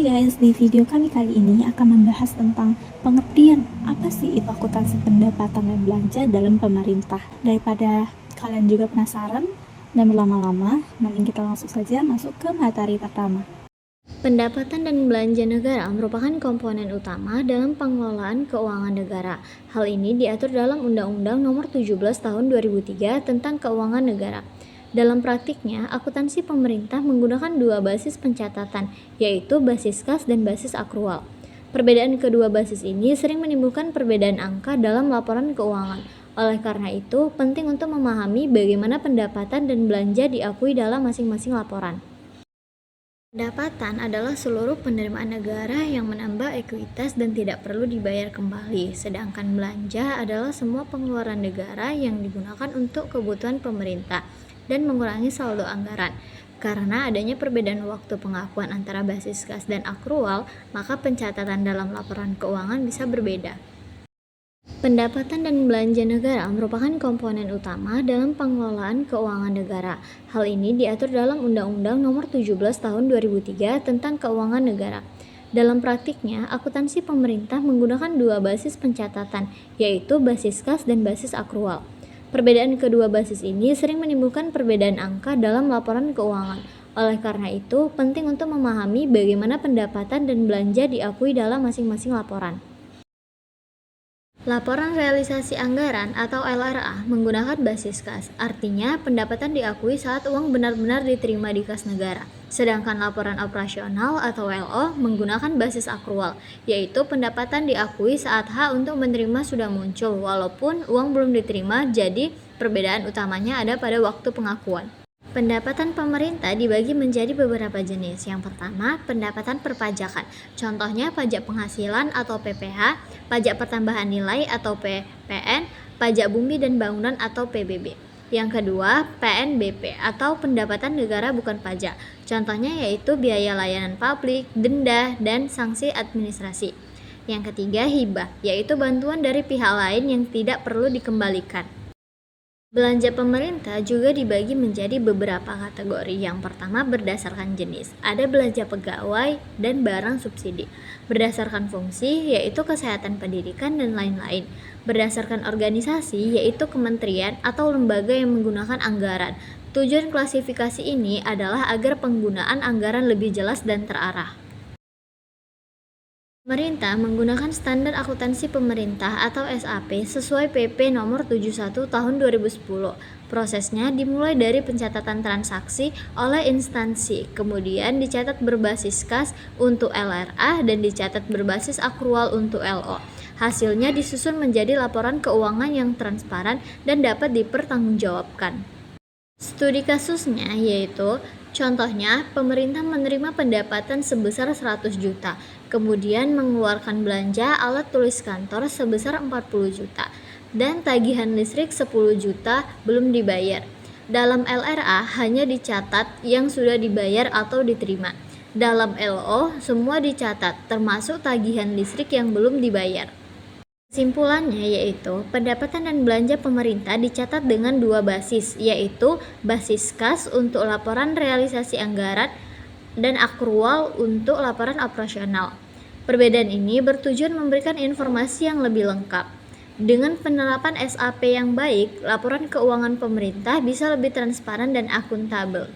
guys, di video kami kali ini akan membahas tentang pengertian apa sih itu akuntansi pendapatan dan belanja dalam pemerintah. Daripada kalian juga penasaran dan berlama-lama, mending kita langsung saja masuk ke materi pertama. Pendapatan dan belanja negara merupakan komponen utama dalam pengelolaan keuangan negara. Hal ini diatur dalam Undang-Undang Nomor 17 Tahun 2003 tentang Keuangan Negara. Dalam praktiknya, akuntansi pemerintah menggunakan dua basis pencatatan, yaitu basis kas dan basis akrual. Perbedaan kedua basis ini sering menimbulkan perbedaan angka dalam laporan keuangan. Oleh karena itu, penting untuk memahami bagaimana pendapatan dan belanja diakui dalam masing-masing laporan. Pendapatan adalah seluruh penerimaan negara yang menambah ekuitas dan tidak perlu dibayar kembali, sedangkan belanja adalah semua pengeluaran negara yang digunakan untuk kebutuhan pemerintah dan mengurangi saldo anggaran. Karena adanya perbedaan waktu pengakuan antara basis kas dan akrual, maka pencatatan dalam laporan keuangan bisa berbeda. Pendapatan dan belanja negara merupakan komponen utama dalam pengelolaan keuangan negara. Hal ini diatur dalam Undang-Undang Nomor 17 Tahun 2003 tentang Keuangan Negara. Dalam praktiknya, akuntansi pemerintah menggunakan dua basis pencatatan, yaitu basis kas dan basis akrual. Perbedaan kedua basis ini sering menimbulkan perbedaan angka dalam laporan keuangan. Oleh karena itu, penting untuk memahami bagaimana pendapatan dan belanja diakui dalam masing-masing laporan. Laporan realisasi anggaran atau LRA menggunakan basis kas, artinya pendapatan diakui saat uang benar-benar diterima di kas negara. Sedangkan laporan operasional atau LO menggunakan basis akrual, yaitu pendapatan diakui saat hak untuk menerima sudah muncul walaupun uang belum diterima, jadi perbedaan utamanya ada pada waktu pengakuan. Pendapatan pemerintah dibagi menjadi beberapa jenis. Yang pertama, pendapatan perpajakan. Contohnya pajak penghasilan atau PPH, pajak pertambahan nilai atau PPN, pajak bumi dan bangunan atau PBB. Yang kedua, PNBP atau pendapatan negara bukan pajak. Contohnya yaitu biaya layanan publik, denda, dan sanksi administrasi. Yang ketiga, hibah, yaitu bantuan dari pihak lain yang tidak perlu dikembalikan. Belanja pemerintah juga dibagi menjadi beberapa kategori. Yang pertama berdasarkan jenis, ada belanja pegawai dan barang subsidi. Berdasarkan fungsi, yaitu kesehatan pendidikan dan lain-lain. Berdasarkan organisasi, yaitu kementerian atau lembaga yang menggunakan anggaran. Tujuan klasifikasi ini adalah agar penggunaan anggaran lebih jelas dan terarah. Pemerintah menggunakan Standar Akuntansi Pemerintah atau SAP sesuai PP Nomor 71 Tahun 2010. Prosesnya dimulai dari pencatatan transaksi oleh instansi, kemudian dicatat berbasis kas untuk LRA dan dicatat berbasis akrual untuk LO. Hasilnya disusun menjadi laporan keuangan yang transparan dan dapat dipertanggungjawabkan. Studi kasusnya yaitu, contohnya pemerintah menerima pendapatan sebesar 100 juta, kemudian mengeluarkan belanja alat tulis kantor sebesar 40 juta, dan tagihan listrik 10 juta belum dibayar. Dalam LRA hanya dicatat yang sudah dibayar atau diterima. Dalam LO semua dicatat, termasuk tagihan listrik yang belum dibayar. Kesimpulannya yaitu, pendapatan dan belanja pemerintah dicatat dengan dua basis, yaitu basis kas untuk laporan realisasi anggaran dan akrual untuk laporan operasional. Perbedaan ini bertujuan memberikan informasi yang lebih lengkap. Dengan penerapan SAP yang baik, laporan keuangan pemerintah bisa lebih transparan dan akuntabel.